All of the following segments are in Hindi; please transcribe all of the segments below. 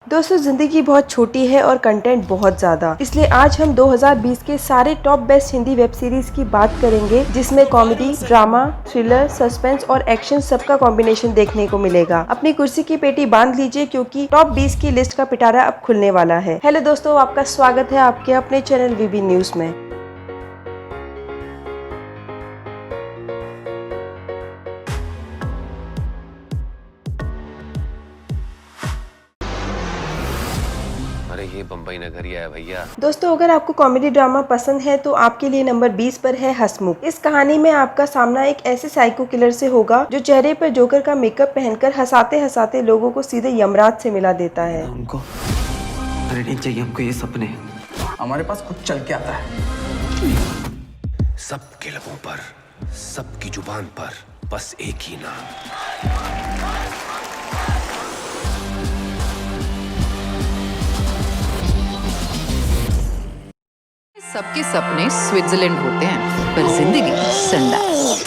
दोस्तों जिंदगी बहुत छोटी है और कंटेंट बहुत ज्यादा, इसलिए आज हम 2020 के सारे top best Hindi web series की बात करेंगे, जिसमें कॉमेडी, ड्रामा, थ्रिलर, सस्पेंस और एक्शन सबका कॉम्बिनेशन देखने को मिलेगा। अपनी कुर्सी की पेटी बांध लीजिए क्योंकि टॉप 20 की लिस्ट का पिटारा अब खुलने वाला है। हेलो दोस्तों, आपका स्वागत है आपके अपने चैनल वीबी न्यूज में। अरे ये बम्बई नगरिया है भैया। दोस्तों अगर आपको कॉमेडी ड्रामा पसंद है तो आपके लिए नंबर 20 पर है हंसमुख। इस कहानी में आपका सामना एक ऐसे साइको किलर से होगा जो चेहरे पर जोकर का मेकअप पहनकर हंसाते हंसाते लोगों को सीधे यमराज से मिला देता है। उनको नहीं चाहिए, हमको ये सपने। हमारे पास कुछ चल के आता है। सबके लबों पर, सबकी जुबान पर बस एक ही नाम। सबके सपने स्विट्जरलैंड होते हैं पर जिंदगी संडास।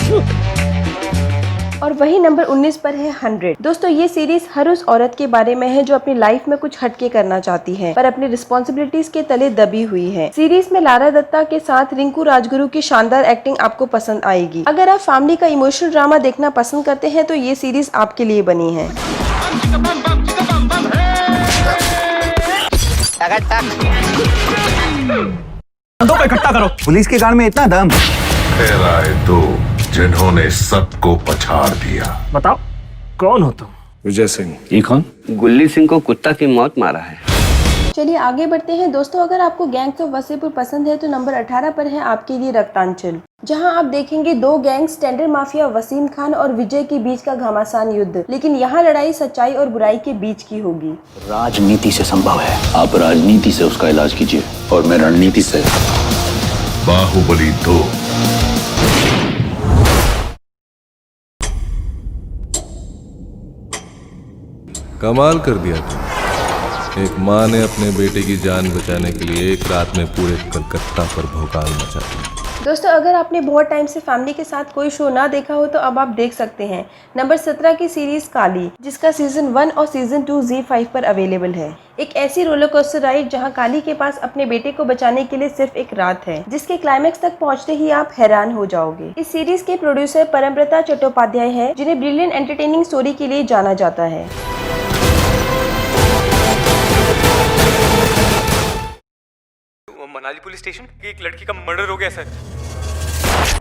और वही नंबर 19 पर है 100। दोस्तों ये सीरीज हर उस औरत के बारे में है जो अपनी लाइफ में कुछ हटके करना चाहती है पर अपनी रिस्पॉन्सिबिलिटीज के तले दबी हुई है। सीरीज में लारा दत्ता के साथ रिंकू राजगुरु की शानदार एक्टिंग आपको पसंद आएगी। अगर आप फैमिली का इमोशनल ड्रामा देखना पसंद करते हैं तो ये सीरीज आपके लिए बनी है। को इकट्ठा करो। पुलिस के गाड़ में इतना दम। फिर आए दो जिन्होंने सबको पछाड़ दिया। बताओ कौन हो तुम? विजय सिंह। ये कौन? गुल्ली सिंह को कुत्ता की मौत मारा है। चलिए आगे बढ़ते हैं। दोस्तों अगर आपको गैंग्स ऑफ वसेपुर पसंद है तो नंबर 18 पर है आपके लिए रक्तांचल, जहां आप देखेंगे दो gangs tender mafia Wasim Khan और विजय के बीच का घमासान युद्ध। लेकिन यहाँ लड़ाई सच्चाई और बुराई के बीच की होगी। राजनीति से संभव है, आप राजनीति से उसका इलाज कीजिए और मैं रणनीति से। बाहुबली 2। कमाल कर दिया तुम। एक माँ ने अपने बेटे की जान बचाने के लिए एक रात में पूरे कलकत्ता पर भौकाल मचा दिया। दोस्तों अगर आपने बहुत टाइम से फैमिली के साथ कोई शो ना देखा हो तो अब आप देख सकते हैं। नंबर 17 की सीरीज काली, जिसका सीजन 1 और सीजन 2 ZEE5 पर अवेलेबल है। एक ऐसी रोलर कोस्टर राइड जहां काली के पास अपने बेटे को बचाने के लिए सिर्फ एक रात है, जिसके क्लाइमेक्स तक पहुंचते ही आप हैरान हो जाओगे। इस सीरीज के प्रोड्यूसर परमप्रता चट्टोपाध्याय है, जिन्हें ब्रिलियंट एंटरटेनिंग स्टोरी के लिए जाना जाता है। मनाली पुलिस स्टेशन की एक लड़की का मर्डर हो गया सर।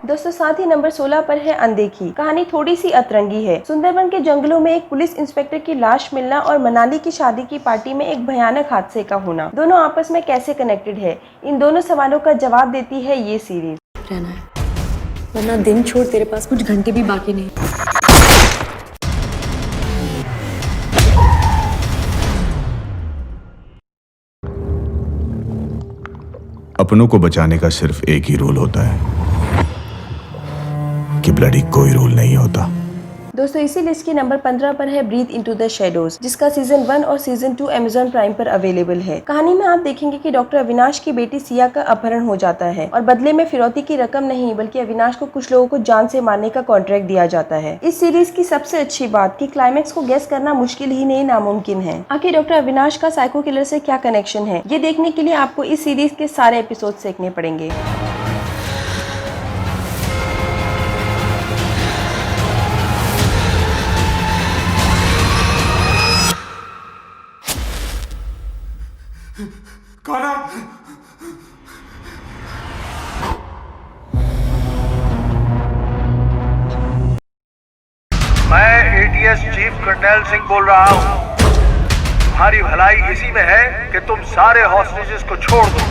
दोस्तों साथ ही नंबर 16 पर है अनदेखी। कहानी थोड़ी सी अतरंगी है। सुंदरबन के जंगलों में एक पुलिस इंस्पेक्टर की लाश मिलना और मनाली की शादी की पार्टी में एक भयानक हादसे का होना, दोनों आपस में कैसे कनेक्टेड है, इन दोनों सवालों का जवाब देती है ये सीरीज। रहना है, वरना दिन छोड़ तेरे पास कुछ घंटे भी बाकी नहीं। अपनों को बचाने का सिर्फ एक ही रूल होता है कि ब्लडी कोई रूल नहीं होता। दोस्तों इसी लिस्ट के नंबर 15 पर है ब्रीथ इनटू द शैडोज, जिसका सीजन 1 और सीजन 2 अमेज़न प्राइम पर अवेलेबल है। कहानी में आप देखेंगे कि डॉक्टर अविनाश की बेटी सिया का अपहरण हो जाता है और बदले में फिरौती की रकम नहीं बल्कि अविनाश को कुछ लोगों को जान से मारने का कॉन्ट्रैक्ट दिया जाता है। इस सीरीज की सबसे अच्छी बात कि क्लाइमेक्स को गेस करना मुश्किल ही नहीं नामुमकिन है। आखिर डॉक्टर अविनाश का साइको किलर से क्या कनेक्शन है, ये देखने के लिए आपको इस सीरीज के सारे एपिसोड देखने पड़ेंगे। मैं एटीएस चीफ कर्नल सिंह बोल रहा हूँ। तुम्हारी भलाई इसी में है कि तुम सारे हॉस्टेजेस को छोड़ दो।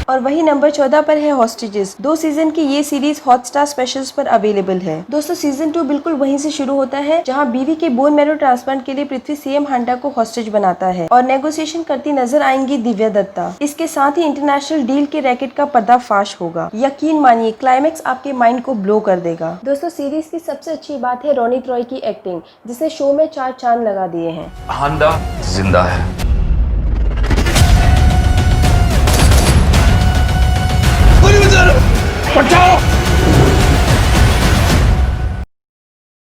और वही नंबर 14 पर है हॉस्टेजेस। 2 सीजन की ये सीरीज हॉटस्टार स्पेशल्स पर अवेलेबल है। दोस्तों सीजन 2 बिल्कुल वहीं से शुरू होता है जहां बीवी के बोन मैरो ट्रांसप्लांट के लिए पृथ्वी सीएम हांडा को हॉस्टेज बनाता है और नेगोशिएशन करती नजर आएंगी दिव्या दत्ता। इसके साथ ही इंटरनेशनल डील के रैकेट का पर्दाफाश होगा। यकीन मानिए क्लाइमेक्स आपके माइंड को ब्लो कर देगा। दोस्तों सीरीज की सबसे अच्छी बात है रोनित रॉय की एक्टिंग, जिसने शो में 4 चांद लगा दिए हैं। हांडा जिंदा है।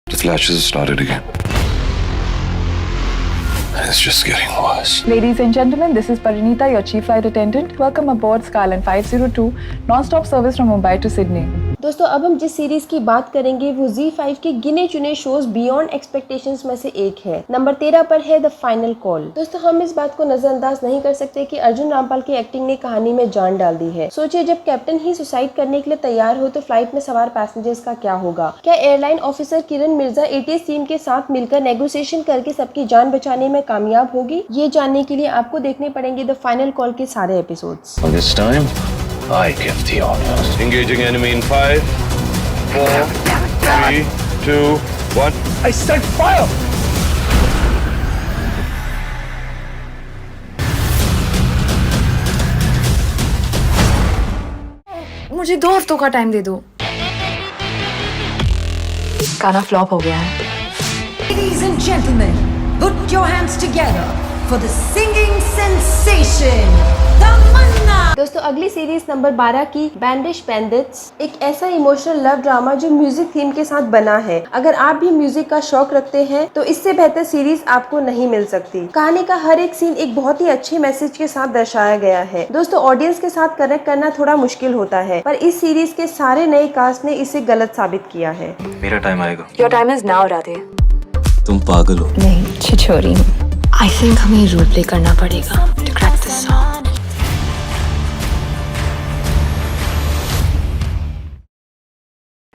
The flashes started again. is just getting worse. Ladies and gentlemen, this is Parinita, your chief flight attendant. Welcome aboard Skyline 502, non-stop service from Mumbai to Sydney. दोस्तों अब हम जिस सीरीज की बात करेंगे वो Z5 के गिने चुने शोज बियॉन्ड एक्सपेक्टेशंस में से एक है। नंबर 13 पर है द फाइनल कॉल। दोस्तों हम इस बात को नजरअंदाज नहीं कर सकते कि अर्जुन रामपाल की एक्टिंग ने कहानी में जान डाल दी है। सोचिए जब कैप्टन ही सुसाइड करने के लिए तैयार हो तो फ्लाइट में सवार पैसेंजर्स का क्या होगा। क्या एयरलाइन ऑफिसर किरण मिर्जा ATS टीम के साथ मिलकर नेगोशिएशन करके सबकी जान बचाने में कामयाब होगी? ये जानने के लिए आपको देखने पड़ेंगे द फाइनल कॉल के सारे episodes. This time, I give the orders. Engaging enemy in 5, 4, 3, 2, 1. I said fire! मुझे 2 हफ्तों का टाइम दे दो। गाना फ्लॉप हो गया है। Ladies and gentlemen, put your hands together for the singing sensation, Tamanna. दोस्तों अगली सीरीज नंबर 12 की बैंडिश बैंडिट्स एक ऐसा इमोशनल लव ड्रामा जो म्यूजिक थीम के साथ बना है। अगर आप भी म्यूजिक का शौक रखते हैं तो इससे बेहतर सीरीज आपको नहीं मिल सकती। कहानी का हर एक सीन एक बहुत ही अच्छे मैसेज के साथ दर्शाया गया है। दोस्तों ऑडियंस के साथ कनेक्ट करना थोड़ा मुश्किल होता है पर इस सीरीज के सारे नए कास्ट ने इसे गलत साबित किया है। मेरा टाइम आएगा। Your time is now, Radhe. तुम पागल हो। नहीं, छिछोरी हूँ। I think हमें रोल प्ले करना पड़ेगा to crack this song.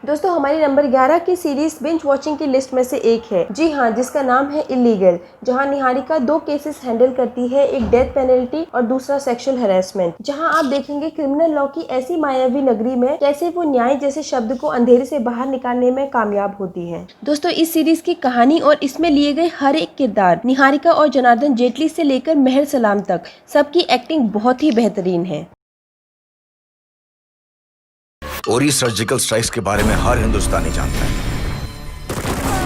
दोस्तों हमारी नंबर 11 की सीरीज बिंज वॉचिंग की लिस्ट में से एक है। जी हाँ, जिसका नाम है इलीगल, जहाँ निहारिका 2 केसेस हैंडल करती है, एक डेथ पेनल्टी और दूसरा सेक्सुअल हैरेसमेंट। जहाँ आप देखेंगे क्रिमिनल लॉ की ऐसी मायावी नगरी में कैसे वो न्याय जैसे शब्द को अंधेरे से बाहर निकालने में कामयाब होती है। दोस्तों इस सीरीज की कहानी और इसमें लिए गए हर एक किरदार, निहारिका और जनार्दन जेटली से लेकर मेहर सलाम तक, सबकी एक्टिंग बहुत ही बेहतरीन है। उरी सर्जिकल स्ट्राइक्स के बारे में हर हिंदुस्तानी जानता है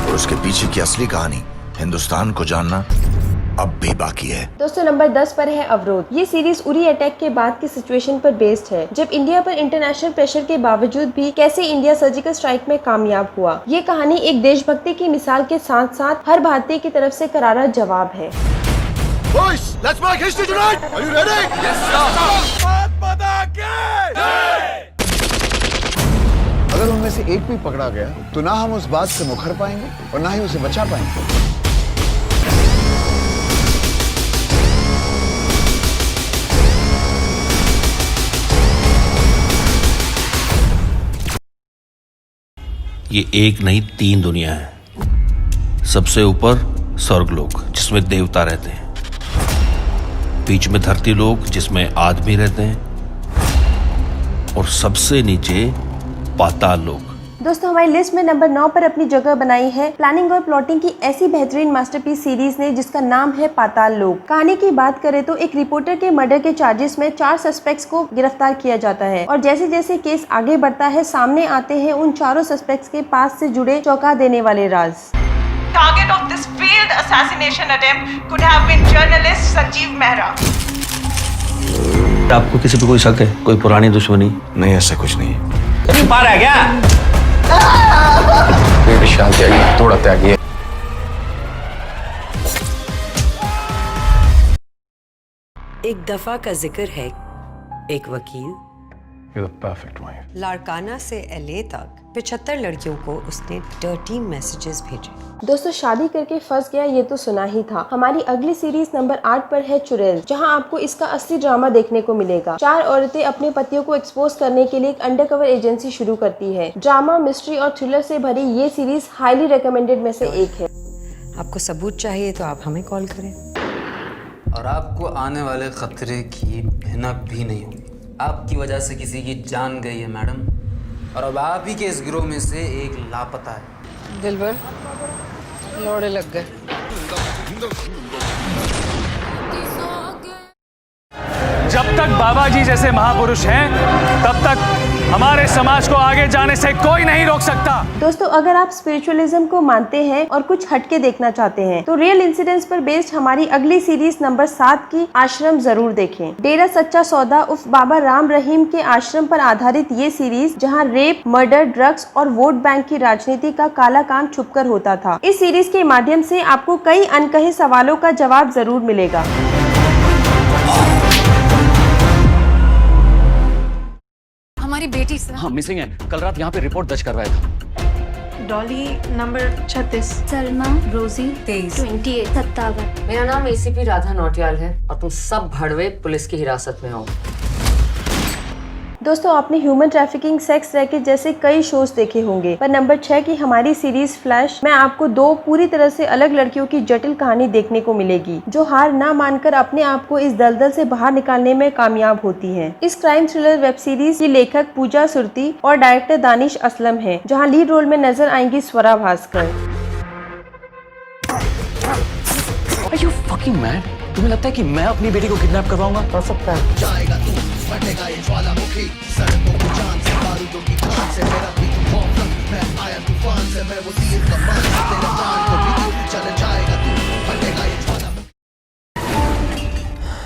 और उसके पीछे की असली कहानी हिंदुस्तान को जानना अब भी बाकी है। दोस्तों नंबर 10 पर है अवरोध। ये सीरीज उरी अटैक के बाद की सिचुएशन पर बेस्ड है, जब इंडिया पर इंटरनेशनल प्रेशर के बावजूद भी कैसे इंडिया सर्जिकल स्ट्राइक में कामयाब हुआ। ये कहानी एक देशभक्ति की मिसाल के साथ साथ हर भारतीय की तरफ से करारा जवाब है। Boys, let's make history tonight. Are you ready? Yes, अगर उनमें से एक भी पकड़ा गया तो ना हम उस बात से मुखर पाएंगे और ना ही उसे बचा पाएंगे। ये एक नहीं 3 दुनिया है। सबसे ऊपर स्वर्गलोक जिसमें देवता रहते हैं, बीच में धरती लोक जिसमें आदमी रहते हैं और सबसे नीचे पाताल लोक। दोस्तों हमारी लिस्ट में नंबर 9 पर अपनी जगह बनाई है प्लानिंग और प्लॉटिंग की ऐसी बेहतरीन मास्टरपीस सीरीज ने जिसका नाम है पाताल लोक। कहानी की बात करें तो एक रिपोर्टर के मर्डर के चार्जेस में 4 सस्पेक्ट्स को गिरफ्तार किया जाता है और जैसे जैसे केस आगे बढ़ता है सामने आते हैं उन चारों सस्पेक्ट्स के पास से जुड़े चौंका देने वाले राज। Target of this failed assassination attempt could have been journalist Sanjeev Mehra. आपको किसी पे कोई शक है? कोई पुरानी दुश्मनी? नहीं, ऐसा कुछ नहीं है। कभी पार है क्या? शांति आइए, थोड़ा त्यागिए। एक दफा का जिक्र है, एक वकील You're the perfect wife. Larkana से LA तक 75 लड़कियों को उसने डर्टी मैसेजेस भेजे। दोस्तों शादी करके फंस गया ये तो सुना ही था। हमारी अगली सीरीज नंबर 8 पर है चुड़ैल, जहां आपको इसका असली ड्रामा देखने को मिलेगा। 4 औरतें अपने पतियों को एक्सपोज करने के लिए एक अंडरकवर एजेंसी शुरू करती है। ड्रामा, मिस्ट्री और थ्रिलर से भरी ये सीरीज हाईली रिकमेंडेड में से एक है। आपको सबूत चाहिए तो आप हमें कॉल करें और आपको आने वाले खतरे की भनक भी नहीं होगी। आपकी वजह से किसी की जान गई है मैडम, और अब आप ही के इस गिरोह में से एक लापता है। दिलबर, लौड़े लग गए। जब तक बाबा जी जैसे महापुरुष हैं तब तक हमारे समाज को आगे जाने से कोई नहीं रोक सकता। दोस्तों, अगर आप स्पिरिचुअलिज्म को मानते हैं और कुछ हटके देखना चाहते हैं तो रियल इंसिडेंट्स पर बेस्ड हमारी अगली सीरीज नंबर 7 की आश्रम जरूर देखें। डेरा सच्चा सौदा उर्फ बाबा राम रहीम के आश्रम पर आधारित ये सीरीज, जहां रेप, मर्डर, ड्रग्स और वोट बैंक की राजनीति का काला काम छुपकर होता था। इस सीरीज के माध्यम से आपको कई अनकहे सवालों का जवाब जरूर मिलेगा। हमारी बेटी हाँ मिसिंग है। कल रात यहाँ पे रिपोर्ट दर्ज करवाया था। डॉली नंबर 36, सलमा रोजी 23, 28, 57। मेरा नाम एसीपी राधा नौटियाल है और तुम सब भड़वे पुलिस की हिरासत में हो। दोस्तों, आपने ह्यूमन ट्रैफिकिंग, सेक्स रैकेट जैसे कई शोज देखे होंगे, पर नंबर 6 की हमारी सीरीज फ्लैश में आपको 2 पूरी तरह से अलग लड़कियों की जटिल कहानी देखने को मिलेगी, जो हार ना मानकर अपने आप को इस दलदल से बाहर निकालने में कामयाब होती हैं। इस क्राइम थ्रिलर वेब सीरीज की लेखक पूजा सुरती और डायरेक्टर दानिश असलम हैं, जहां लीड रोल में नजर आएंगी Swara Bhaskar. Are you fucking mad? तुम्हें लगता है कि मैं अपनी बेटी को किडनैप करवाऊंगा? हो सकता है।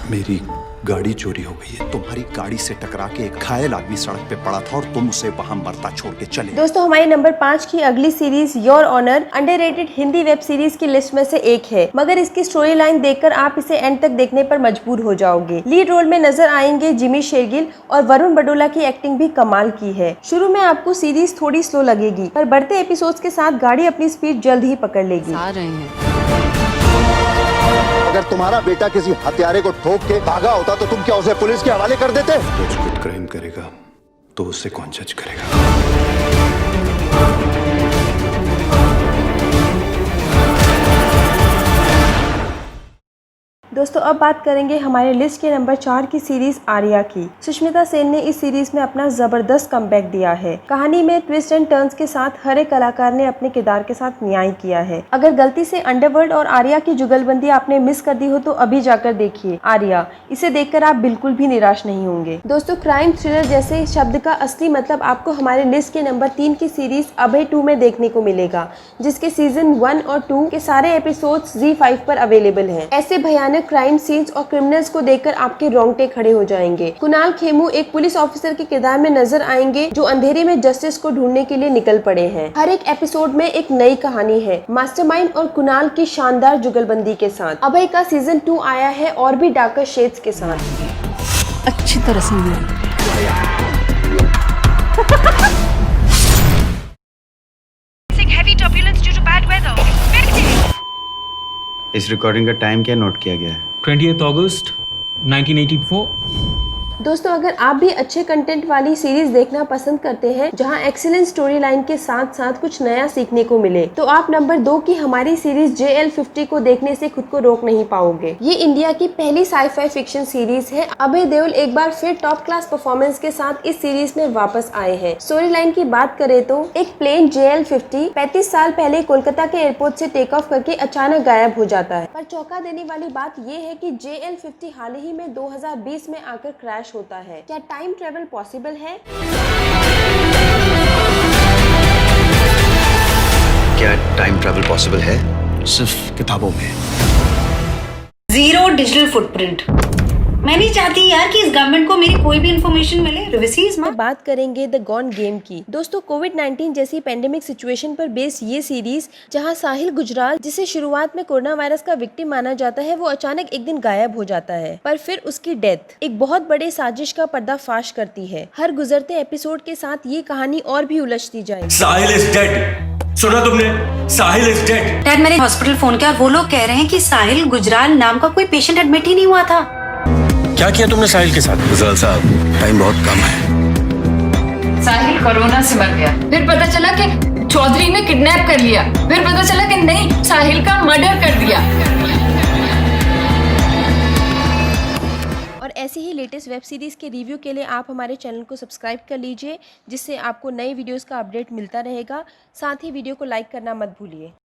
मेरी गाड़ी चोरी हो गई है। तुम्हारी गाड़ी से टकरा के एक घायल आदमी सड़क पे पड़ा था और तुम उसे वहां मरता छोड़ के चले। दोस्तों, हमारी नंबर 5 की अगली series Your Honour underrated Hindi web series की लिस्ट में से एक है, मगर इसकी स्टोरी लाइन देखकर आप इसे एंड तक देखने पर मजबूर हो जाओगे। लीड रोल में नजर आएंगे जिमी शेरगिल और वरुण बडोला की एक्टिंग भी कमाल की है। शुरू में आपको सीरीज थोड़ी स्लो लगेगी, पर बढ़ते एपिसोड्स के साथ गाड़ी अपनी स्पीड जल्द ही पकड़ लेगी। आ रहे हैं। अगर तुम्हारा बेटा किसी हत्यारे को ठोक के भागा होता तो तुम क्या उसे पुलिस के हवाले कर देते? जो खुद क्राइम करेगा तो उसे कौन जज करेगा? दोस्तों, अब बात करेंगे हमारे लिस्ट के नंबर 4 की सीरीज आर्या की। सुष्मिता सेन ने इस सीरीज में अपना जबरदस्त कमबैक दिया है। कहानी में ट्विस्ट एंड टर्न्स के साथ हर एक कलाकार ने अपने किरदार के साथ न्याय किया है। अगर गलती से अंडरवर्ल्ड और आर्या की जुगलबंदी आपने मिस कर दी हो तो अभी जाकर देखिए आर्या। इसे देखकर आप बिल्कुल भी निराश नहीं होंगे। दोस्तों, क्राइम थ्रिलर जैसे शब्द का असली मतलब आपको हमारे लिस्ट के नंबर 3 की सीरीज अभय 2 में देखने को मिलेगा, जिसके सीजन 1 और 2 के सारे एपिसोड्स ZEE5 पर अवेलेबल हैं। ऐसे भयानक क्राइम सीन्स और क्रिमिनल्स को देखकर आपके रोंगटे खड़े हो जाएंगे। कुणाल खेमू एक पुलिस ऑफिसर के किरदार में नजर आएंगे, जो अंधेरे में जस्टिस को ढूंढने के लिए निकल पड़े हैं। हर एक एपिसोड में एक नई कहानी है, मास्टरमाइंड और कुणाल की शानदार जुगलबंदी के साथ। अभय का सीजन 2 आया है और भी डार्कर शेड्स के साथ। अच्छी तरह से heavy turbulence due to bad weather. Expected. इस रिकॉर्डिंग का टाइम क्या नोट किया गया है? 28 अगस्त 1984। दोस्तों, अगर आप भी अच्छे कंटेंट वाली सीरीज देखना पसंद करते हैं, जहां एक्सीलेंट स्टोरी लाइन के साथ साथ कुछ नया सीखने को मिले, तो आप नंबर 2 की हमारी सीरीज JL50 को देखने से खुद को रोक नहीं पाओगे। ये इंडिया की पहली साई-फाई फिक्शन सीरीज है। अभय देओल एक बार फिर टॉप क्लास परफॉर्मेंस के साथ इस सीरीज में वापस आए हैं। स्टोरी लाइन की बात करें तो एक प्लेन JL50 35 साल पहले कोलकाता के एयरपोर्ट से टेक ऑफ करके अचानक गायब हो जाता है। पर चौंका देने वाली बात ये है कि JL50 हाल ही में 2020 में आकर क्रैश होता है। क्या टाइम ट्रेवल पॉसिबल है? क्या टाइम ट्रैवल पॉसिबल है? सिर्फ किताबों में। Zero digital footprint. मैं नहीं चाहती यार कि इस गवर्नमेंट को मेरी कोई भी इंफॉर्मेशन मिले। रिसीज में बात करेंगे द गॉन गेम की। दोस्तों, कोविड-19 जैसी पेंडेमिक सिचुएशन पर बेस्ड ये सीरीज, जहां साहिल गुजराल, जिसे शुरुआत में कोरोना वायरस का विक्टिम माना जाता है, वो अचानक एक दिन गायब हो जाता है, पर फिर उसकी डेथ एक बहुत बड़े साजिश का पर्दाफाश करती है। हर गुजरते एपिसोड के साथ ये कहानी और भी उलझती जाएगी। साहिल इज डेड। सुना तुमने? साहिल इज डेड। डैड, मैंने हॉस्पिटल फोन किया, वो लोग कह रहे हैं कि साहिल गुजराल नाम का कोई पेशेंट एडमिट ही नहीं हुआ था। क्या किया तुमने साहिल के साथ? गुजराल साहब, टाइम बहुत कम है। साहिल कोरोना से मर गया, फिर पता चला कि चौधरी ने किडनैप कर लिया, फिर पता चला कि नहीं, साहिल का मर्डर कर दिया। और ऐसी ही लेटेस्ट वेब सीरीज के रिव्यू के लिए आप हमारे चैनल को सब्सक्राइब कर लीजिए, जिससे आपको नई वीडियोस का अपडेट मिलता रहेगा। साथ ही वीडियो को लाइक करना मत भूलिए।